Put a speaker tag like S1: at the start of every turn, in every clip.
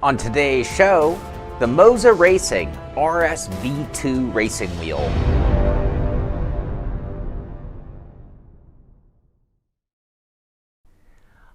S1: On today's show, the Moza Racing RSV2 racing wheel.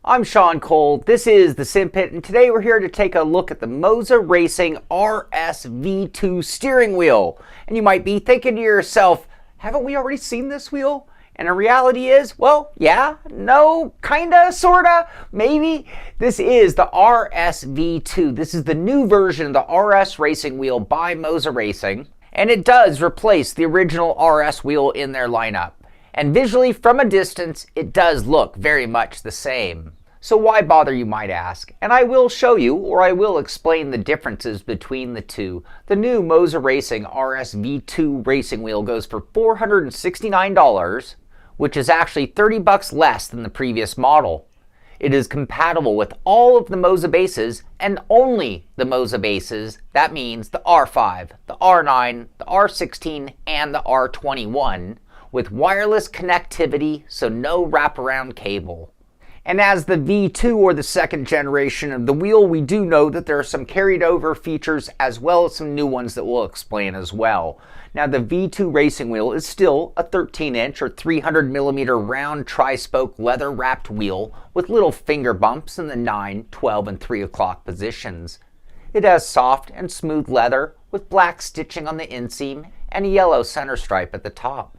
S1: I'm Shaun Cole, this is the Simpit, and today we're here to take a look at the Moza Racing RSV2 steering wheel. And you might be thinking to yourself, haven't we already seen this wheel? And the reality is, well, yeah, no, kinda, sorta, maybe. This is the RSV2. This is the new version of the RS racing wheel by Moza Racing. And it does replace the original RS wheel in their lineup. And visually, from a distance, it does look very much the same. So why bother, you might ask? And I will show you, or I will explain the differences between the two. The new Moza Racing RSV2 racing wheel goes for $469, which is actually $30 less than the previous model. It is compatible with all of the Moza bases and only the Moza bases. That means the R5, the R9, the R16, and the R21 with wireless connectivity, so no wraparound cable. And as the V2 or the second generation of the wheel, we do know that there are some carried over features as well as some new ones that we'll explain as well. Now the V2 racing wheel is still a 13-inch or 300mm round tri-spoke leather wrapped wheel with little finger bumps in the 9, 12, and 3 o'clock positions. It has soft and smooth leather with black stitching on the inseam and a yellow center stripe at the top.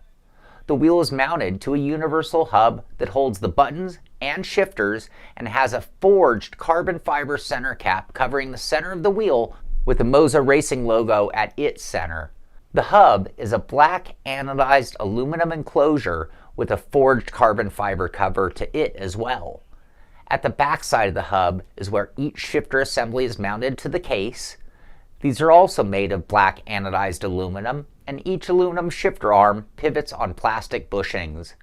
S1: The wheel is mounted to a universal hub that holds the buttons and shifters and has a forged carbon fiber center cap covering the center of the wheel with the Moza Racing logo at its center. The hub is a black anodized aluminum enclosure with a forged carbon fiber cover to it as well. At the back side of the hub is where each shifter assembly is mounted to the case. These are also made of black anodized aluminum, and each aluminum shifter arm pivots on plastic bushings.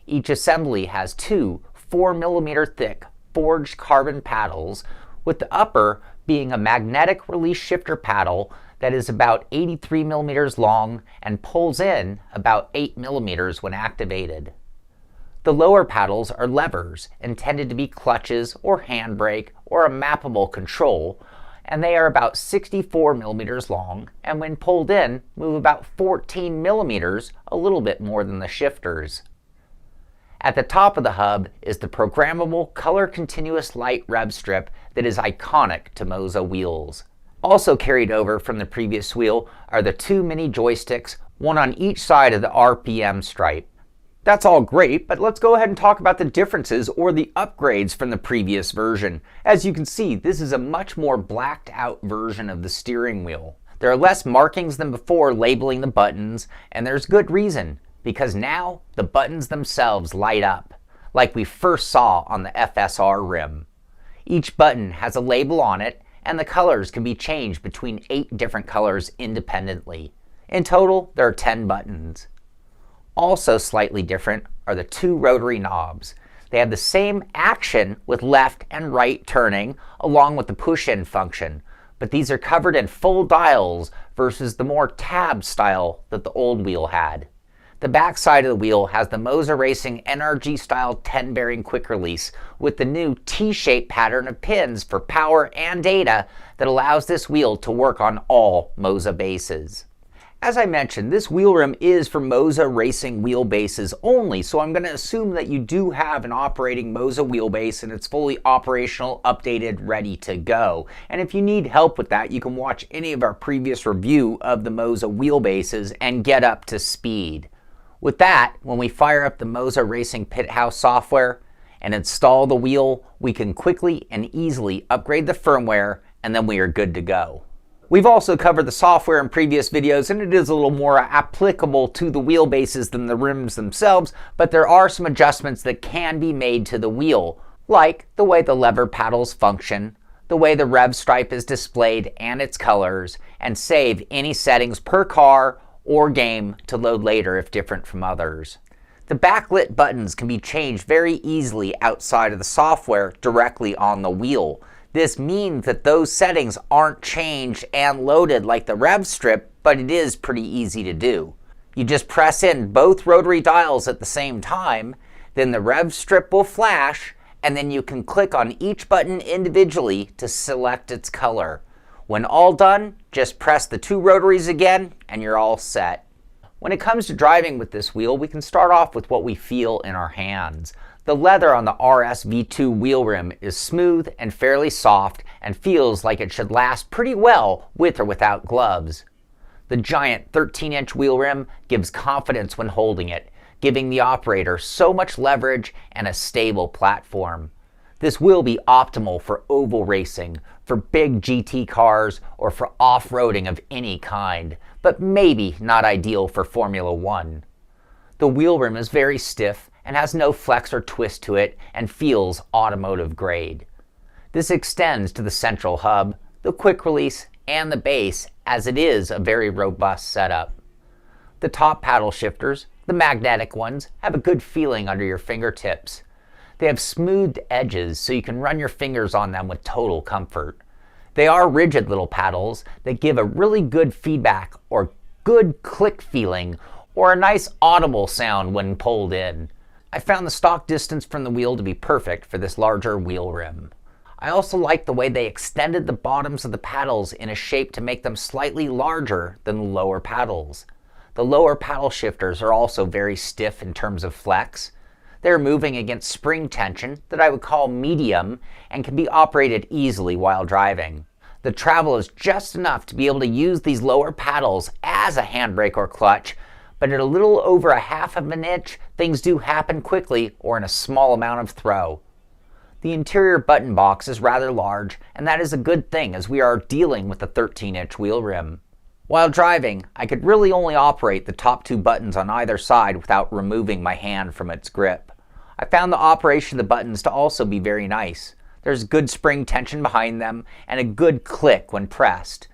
S1: Each assembly has two 4mm thick forged carbon paddles, with the upper being a magnetic release shifter paddle that is about 83mm long and pulls in about 8mm when activated. The lower paddles are levers intended to be clutches or handbrake or a mappable control, and they are about 64mm long, and when pulled in, move about 14mm, a little bit more than the shifters. At the top of the hub is the programmable color continuous light rev strip that is iconic to Moza wheels. Also carried over from the previous wheel are the two mini joysticks, one on each side of the RPM stripe. That's all great, but let's go ahead and talk about the differences or the upgrades from the previous version. As you can see, this is a much more blacked out version of the steering wheel. There are less markings than before labeling the buttons, and there's good reason, because now the buttons themselves light up, like we first saw on the FSR rim. Each button has a label on it, and the colors can be changed between 8 different colors independently. In total, there are 10 buttons. Also slightly different are the two rotary knobs. They have the same action with left and right turning, along with the push-in function, but these are covered in full dials versus the more tab style that the old wheel had. The back side of the wheel has the Moza Racing NRG style 10-bearing quick release with the new T-shaped pattern of pins for power and data that allows this wheel to work on all Moza bases. As I mentioned, this wheel rim is for Moza Racing wheelbases only, so I'm going to assume that you do have an operating Moza wheelbase and it's fully operational, updated, ready to go. And if you need help with that, you can watch any of our previous review of the Moza wheelbases and get up to speed. With that, when we fire up the Moza Racing Pit House software and install the wheel, we can quickly and easily upgrade the firmware, and then we are good to go. We've also covered the software in previous videos, and it is a little more applicable to the wheelbases than the rims themselves, but there are some adjustments that can be made to the wheel, like the way the lever paddles function, the way the rev stripe is displayed and its colors, and save any settings per car or game to load later if different from others. The backlit buttons can be changed very easily outside of the software directly on the wheel. This means that those settings aren't changed and loaded like the rev strip, but it is pretty easy to do. You just press in both rotary dials at the same time, then the rev strip will flash, and then you can click on each button individually to select its color. When all done, just press the 2 rotaries again and you're all set. When it comes to driving with this wheel, we can start off with what we feel in our hands. The leather on the RSV2 wheel rim is smooth and fairly soft and feels like it should last pretty well with or without gloves. The giant 13-inch wheel rim gives confidence when holding it, giving the operator so much leverage and a stable platform. This will be optimal for oval racing, for big GT cars, or for off-roading of any kind, but maybe not ideal for Formula 1. The wheel rim is very stiff and has no flex or twist to it and feels automotive grade. This extends to the central hub, the quick release, and the base, as it is a very robust setup. The top paddle shifters, the magnetic ones, have a good feeling under your fingertips. They have smoothed edges so you can run your fingers on them with total comfort. They are rigid little paddles that give a really good feedback or good click feeling or a nice audible sound when pulled in. I found the stock distance from the wheel to be perfect for this larger wheel rim. I also like the way they extended the bottoms of the paddles in a shape to make them slightly larger than the lower paddles. The lower paddle shifters are also very stiff in terms of flex. They're moving against spring tension that I would call medium and can be operated easily while driving. The travel is just enough to be able to use these lower paddles as a handbrake or clutch, but at a little over a half of an inch, things do happen quickly or in a small amount of throw. The interior button box is rather large, and that is a good thing as we are dealing with a 13-inch wheel rim. While driving, I could really only operate the top 2 buttons on either side without removing my hand from its grip. I found the operation of the buttons to also be very nice. There's good spring tension behind them and a good click when pressed.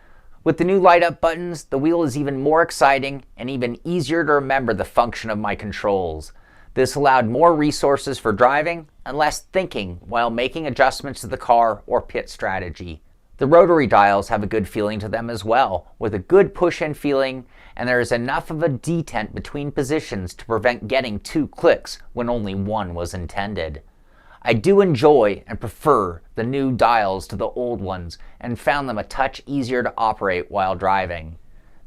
S1: With the new light-up buttons, the wheel is even more exciting and even easier to remember the function of my controls. This allowed more resources for driving and less thinking while making adjustments to the car or pit strategy. The rotary dials have a good feeling to them as well, with a good push-in feeling, and there is enough of a detent between positions to prevent getting 2 clicks when only 1 was intended. I do enjoy and prefer the new dials to the old ones and found them a touch easier to operate while driving.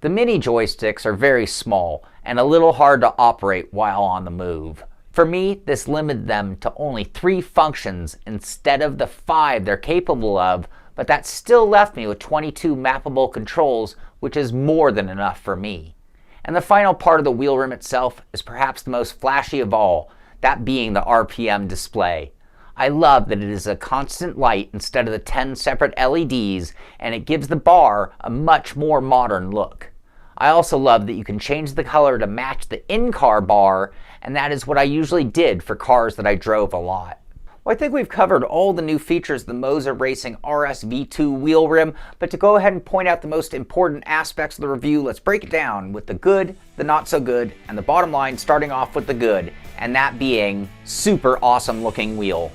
S1: The mini joysticks are very small and a little hard to operate while on the move. For me, this limited them to only 3 functions instead of the 5 they're capable of, but that still left me with 22 mappable controls, which is more than enough for me. And the final part of the wheel rim itself is perhaps the most flashy of all, that being the RPM display. I love that it is a constant light instead of the 10 separate LEDs, and it gives the bar a much more modern look. I also love that you can change the color to match the in-car bar, and that is what I usually did for cars that I drove a lot. Well, I think we've covered all the new features of the Moza Racing RSV2 wheel rim, but to go ahead and point out the most important aspects of the review, let's break it down with the good, the not so good, and the bottom line starting off with the good, and that being super awesome looking wheel.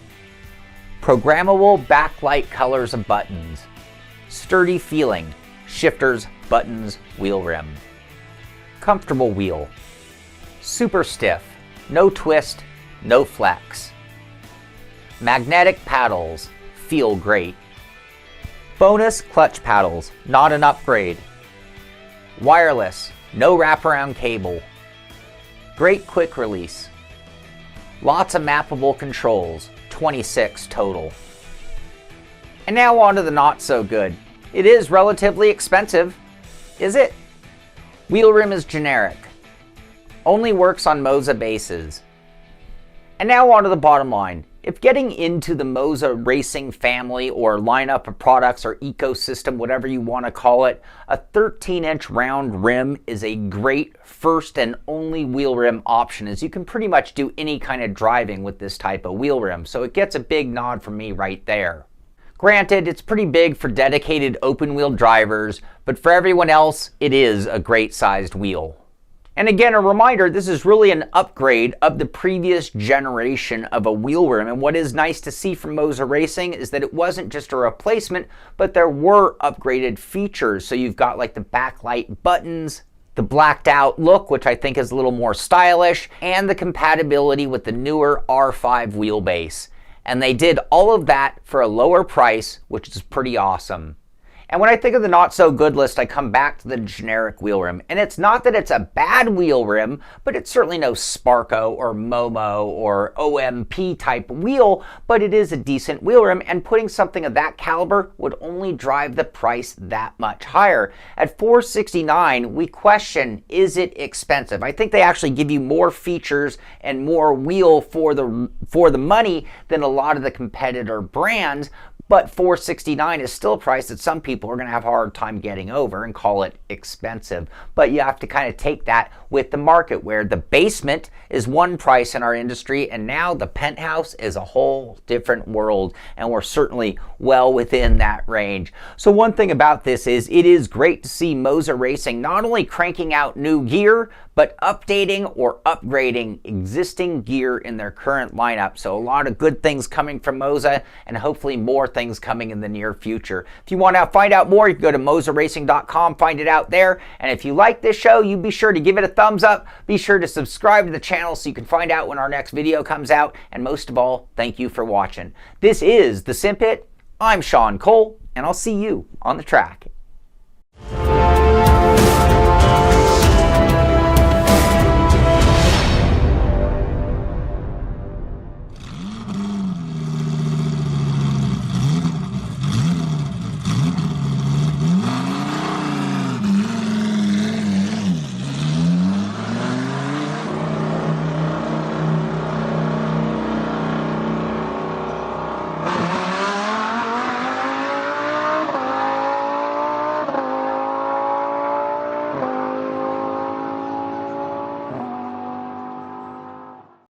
S1: Programmable backlight colors of buttons. Sturdy feeling, shifters, buttons, wheel rim. Comfortable wheel. Super stiff, no twist, no flex. Magnetic paddles, feel great. Bonus clutch paddles, not an upgrade. Wireless, no wraparound cable. Great quick release. Lots of mappable controls, 26 total. And now on to the not so good. It is relatively expensive. Is it? Wheel rim is generic. Only works on Moza bases. And now on to the bottom line. If getting into the Moza Racing family or lineup of products or ecosystem, whatever you want to call it, a 13-inch round rim is a great first and only wheel rim option, as you can pretty much do any kind of driving with this type of wheel rim. So it gets a big nod from me right there. Granted, it's pretty big for dedicated open wheel drivers, but for everyone else, it is a great sized wheel. And again, a reminder, this is really an upgrade of the previous generation of a wheel rim. And what is nice to see from Moza Racing is that it wasn't just a replacement, but there were upgraded features. So you've got like the backlight buttons, the blacked out look, which I think is a little more stylish, and the compatibility with the newer R5 wheelbase. And they did all of that for a lower price, which is pretty awesome. And when I think of the not so good list, I come back to the generic wheel rim. And it's not that it's a bad wheel rim, but it's certainly no Sparco or Momo or OMP type wheel, but it is a decent wheel rim, and putting something of that caliber would only drive the price that much higher. At $469, we question, is it expensive? I think they actually give you more features and more wheel for the money than a lot of the competitor brands. But $469 is still a price that some people are going to have a hard time getting over and call it expensive. But you have to kind of take that with the market, where the basement is one price in our industry, and now the penthouse is a whole different world, and we're certainly well within that range. So one thing about this is it is great to see Moza Racing not only cranking out new gear, but updating or upgrading existing gear in their current lineup. So a lot of good things coming from Moza, and hopefully more things coming in the near future. If you want to find out more, you can go to mozaracing.com, find it out there. And if you like this show, you be sure to give it a thumbs up. Be sure to subscribe to the channel so you can find out when our next video comes out. And most of all, thank you for watching. This is the Simpit. I'm Shaun Cole, and I'll see you on the track.